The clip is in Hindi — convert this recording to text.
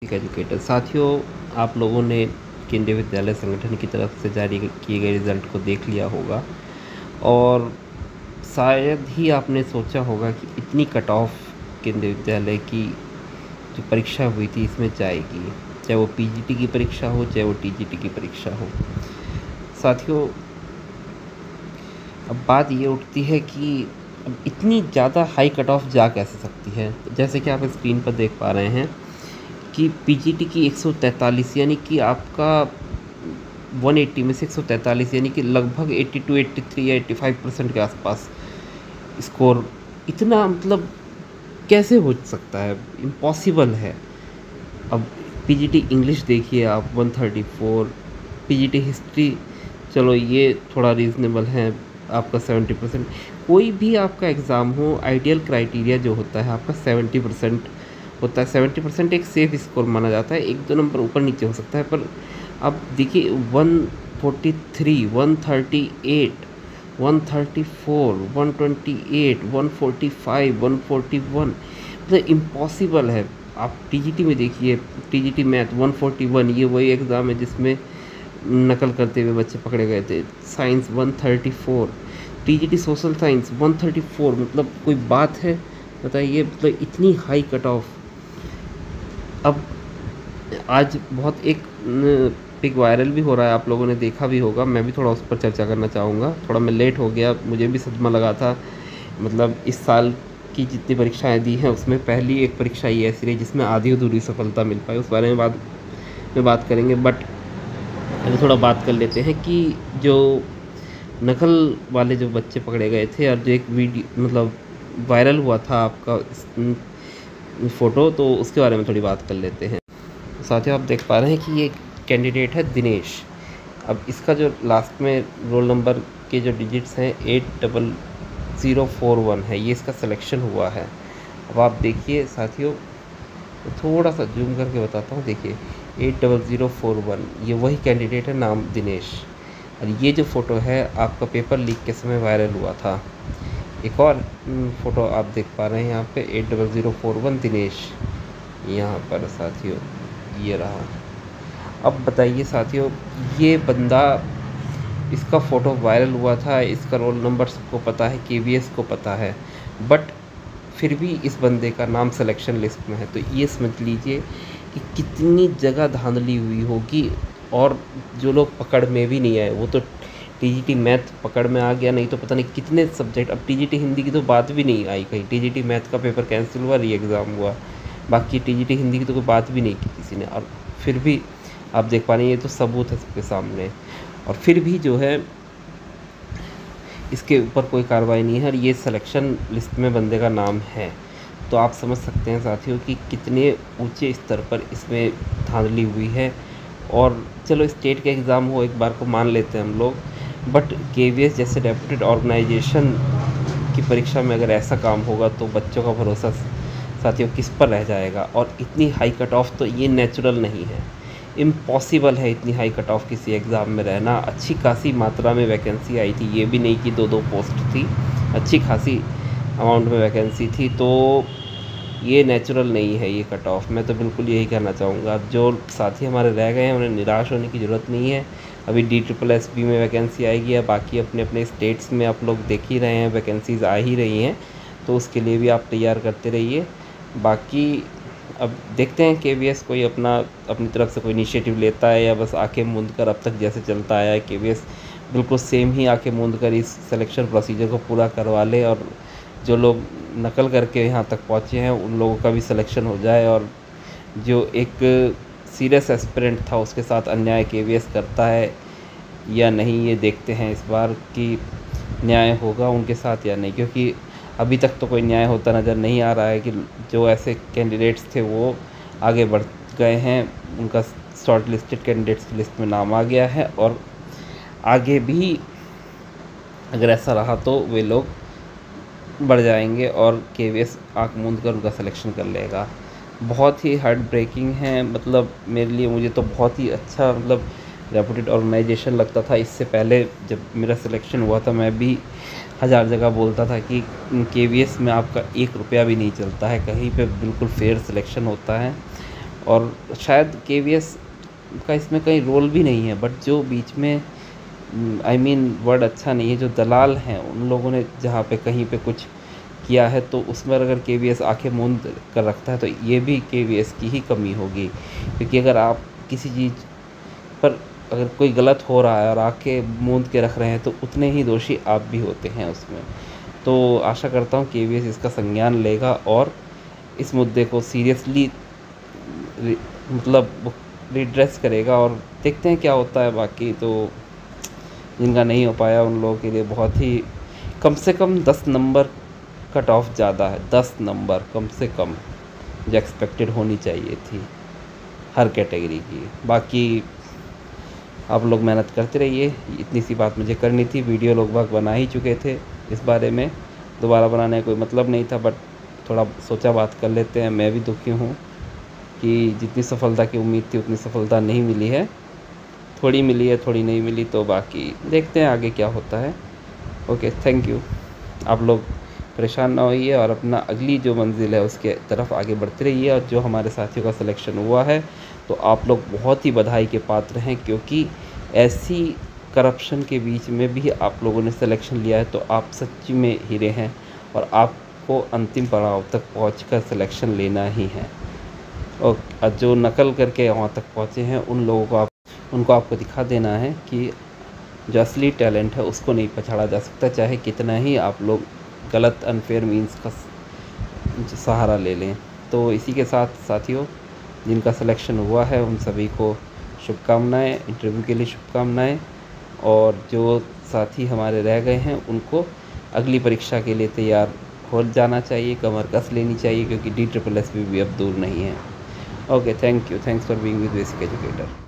ठीक एजुकेटर साथियों, आप लोगों ने केंद्रीय विद्यालय संगठन की तरफ से जारी किए गए रिज़ल्ट को देख लिया होगा और शायद ही आपने सोचा होगा कि इतनी कट ऑफ केंद्रीय विद्यालय की जो परीक्षा हुई थी इसमें जाएगी, चाहे वो पीजीटी की परीक्षा हो चाहे वो टीजीटी की परीक्षा हो। साथियों, अब बात ये उठती है कि अब इतनी ज़्यादा हाई कट ऑफ जा कैसे सकती है। जैसे कि आप स्क्रीन पर देख पा रहे हैं कि पीजीटी की 143 यानी कि आपका 180 में से 143 यानी कि लगभग 82 83 या 85% के आसपास स्कोर। इतना मतलब कैसे हो सकता है, इम्पॉसिबल है। अब पीजीटी इंग्लिश देखिए आप 134, पीजीटी हिस्ट्री चलो ये थोड़ा रीज़नेबल है, आपका 70%। कोई भी आपका एग्ज़ाम हो, आइडियल क्राइटेरिया जो होता है आपका 70% होता है। 70% एक सेफ स्कोर माना जाता है, एक दो नंबर ऊपर नीचे हो सकता है। पर अब देखिए 143, 138, 134, 128, 145, 141, मतलब इम्पॉसिबल है। आप टीजीटी में देखिए, टीजीटी मैथ 141, ये वही एग्ज़ाम है जिसमें नकल करते हुए बच्चे पकड़े गए थे। साइंस 134, टीजीटी सोशल साइंस 134, मतलब कोई बात है बताइए, मतलब इतनी हाई कट ऑफ। अब आज बहुत एक पिक वायरल भी हो रहा है, आप लोगों ने देखा भी होगा, मैं भी थोड़ा उस पर चर्चा करना चाहूँगा। थोड़ा मैं लेट हो गया, मुझे भी सदमा लगा था। मतलब इस साल की जितनी परीक्षाएं दी हैं उसमें पहली एक परीक्षा ये ऐसी रही जिसमें आधी अधूरी सफलता मिल पाई। उस बारे में बात करेंगे, बट अभी थोड़ा बात कर लेते हैं कि जो नकल वाले जो बच्चे पकड़े गए थे और जो एक वीडियो मतलब वायरल हुआ था आपका फ़ोटो, तो उसके बारे में थोड़ी बात कर लेते हैं। साथियों, आप देख पा रहे हैं कि ये कैंडिडेट है दिनेश। अब इसका जो लास्ट में रोल नंबर के जो डिजिट्स हैं 80041 है, ये इसका सिलेक्शन हुआ है। अब आप देखिए साथियों, थोड़ा सा जूम करके बताता हूँ। देखिए 80041, ये वही कैंडिडेट है, नाम दिनेश। और ये जो फ़ोटो है आपका पेपर लीक के समय वायरल हुआ था। एक और फ़ोटो आप देख पा रहे हैं यहाँ पे 80041 दिनेश, यहाँ पर साथियों ये रहा। अब बताइए साथियों, ये बंदा, इसका फ़ोटो वायरल हुआ था, इसका रोल नंबर सबको पता है, केवीएस को पता है, बट फिर भी इस बंदे का नाम सिलेक्शन लिस्ट में है। तो ये समझ लीजिए कि कितनी जगह धांधली हुई होगी। और जो लोग पकड़ में भी नहीं आए, वो तो टीजीटी मैथ पकड़ में आ गया, नहीं तो पता नहीं कितने सब्जेक्ट। अब टीजीटी हिंदी की तो बात भी नहीं आई कहीं, टीजीटी मैथ का पेपर कैंसिल हुआ, री एग्ज़ाम हुआ, बाकी टीजीटी हिंदी की तो कोई बात भी नहीं की किसी ने। और फिर भी आप देख पा रहे हैं, ये तो सबूत है सबके सामने, और फिर भी जो है इसके ऊपर कोई कार्रवाई नहीं है और ये सिलेक्शन लिस्ट में बंदे का नाम है। तो आप समझ सकते हैं साथियों कि कितने ऊंचे स्तर पर इसमें धांधली हुई है। और चलो स्टेट के एग्ज़ाम हो, एक बार को मान लेते हैं हम लोग, बट केवीएस जैसे रेप्यूटेड ऑर्गेनाइजेशन की परीक्षा में अगर ऐसा काम होगा तो बच्चों का भरोसा साथियों किस पर रह जाएगा। और इतनी हाई कट ऑफ तो ये नेचुरल नहीं है, इम्पॉसिबल है इतनी हाई कट ऑफ किसी एग्ज़ाम में रहना। अच्छी खासी मात्रा में वैकेंसी आई थी, ये भी नहीं कि दो दो पोस्ट थी, अच्छी खासी अमाउंट में वैकेंसी थी। तो ये नेचुरल नहीं है ये कट ऑफ। मैं तो बिल्कुल यही कहना चाहूँगा, जो साथी हमारे रह गए हैं उन्हें निराश होने की ज़रूरत नहीं है। अभी DSSB में वैकेंसी आएगी, या बाकी अपने अपने स्टेट्स में आप लोग देख ही रहे हैं वैकेंसीज़ आ ही रही हैं, तो उसके लिए भी आप तैयार करते रहिए। बाकी अब देखते हैं केवीएस कोई अपनी तरफ से कोई इनिशिएटिव लेता है या बस आंखें मूंद कर अब तक जैसे चलता आया है केवीएस बिल्कुल सेम ही आंखें मूंद कर इस सिलेक्शन प्रोसीजर को पूरा करवा ले, और जो लोग नकल करके यहाँ तक पहुँचे हैं उन लोगों का भी सिलेक्शन हो जाए। और जो एक सीरियस एस्पिरेंट था उसके साथ अन्याय केवीएस करता है या नहीं, ये देखते हैं इस बार कि न्याय होगा उनके साथ या नहीं। क्योंकि अभी तक तो कोई न्याय होता नज़र नहीं आ रहा है कि जो ऐसे कैंडिडेट्स थे वो आगे बढ़ गए हैं, उनका शॉर्ट लिस्टेड कैंडिडेट्स की लिस्ट में नाम आ गया है, और आगे भी अगर ऐसा रहा तो वे लोग बढ़ जाएंगे और केवीएस आँख मूंद कर उनका सिलेक्शन कर लेगा। बहुत ही हार्ट ब्रेकिंग है, मतलब मेरे लिए, मुझे तो बहुत ही अच्छा, मतलब रेपुटेड ऑर्गेनाइजेशन लगता था। इससे पहले जब मेरा सिलेक्शन हुआ था मैं भी हज़ार जगह बोलता था कि केवीएस में आपका 1 रुपया भी नहीं चलता है, कहीं पे बिल्कुल फेयर सिलेक्शन होता है। और शायद केवीएस का इसमें कहीं रोल भी नहीं है, बट जो बीच में आई मीन वर्ड अच्छा नहीं है, जो दलाल हैं उन लोगों ने जहाँ पे कहीं पे कुछ किया है, तो उसमें अगर केवीएस आंखें मूंद कर रखता है तो ये भी केवीएस की ही कमी होगी। क्योंकि अगर आप किसी चीज़ पर अगर कोई गलत हो रहा है और आंखें मूंद के रख रहे हैं तो उतने ही दोषी आप भी होते हैं उसमें। तो आशा करता हूँ केवीएस इसका संज्ञान लेगा और इस मुद्दे को सीरियसली मतलब रिड्रेस करेगा, और देखते हैं क्या होता है। बाकी तो जिनका नहीं हो पाया उन लोगों के लिए बहुत ही कम से कम 10 नंबर कट ऑफ ज़्यादा है। 10 नंबर कम से कम जो एक्सपेक्टेड होनी चाहिए थी हर कैटेगरी की। बाकी आप लोग मेहनत करते रहिए, इतनी सी बात मुझे करनी थी। वीडियो लोग बाग बना ही चुके थे इस बारे में, दोबारा बनाने का कोई मतलब नहीं था, बट थोड़ा सोचा बात कर लेते हैं। मैं भी दुखी हूँ कि जितनी सफलता की उम्मीद थी उतनी सफलता नहीं मिली है, थोड़ी मिली है थोड़ी नहीं मिली, तो बाकी देखते हैं आगे क्या होता है। Okay, thank you. आप लोग परेशान ना होइए और अपना अगली जो मंजिल है उसके तरफ आगे बढ़ते रहिए। और जो हमारे साथियों का सिलेक्शन हुआ है तो आप लोग बहुत ही बधाई के पात्र हैं, क्योंकि ऐसी करप्शन के बीच में भी आप लोगों ने सिलेक्शन लिया है, तो आप सच्ची में हीरे हैं और आपको अंतिम पड़ाव तक पहुंचकर सिलेक्शन लेना ही है। और जो नकल करके वहाँ तक पहुँचे हैं उन लोगों को उनको आपको दिखा देना है कि जो असली टैलेंट है उसको नहीं पछाड़ा जा सकता, चाहे कितना ही आप लोग गलत अनफेयर मीन्स का सहारा ले लें। तो इसी के साथ साथियों, जिनका सिलेक्शन हुआ है उन सभी को शुभकामनाएं, इंटरव्यू के लिए शुभकामनाएं। और जो साथी हमारे रह गए हैं उनको अगली परीक्षा के लिए तैयार हो जाना चाहिए, कमर कस लेनी चाहिए, क्योंकि DSSS भी अब दूर नहीं है। Okay, thank you, thanks for being with basic educator.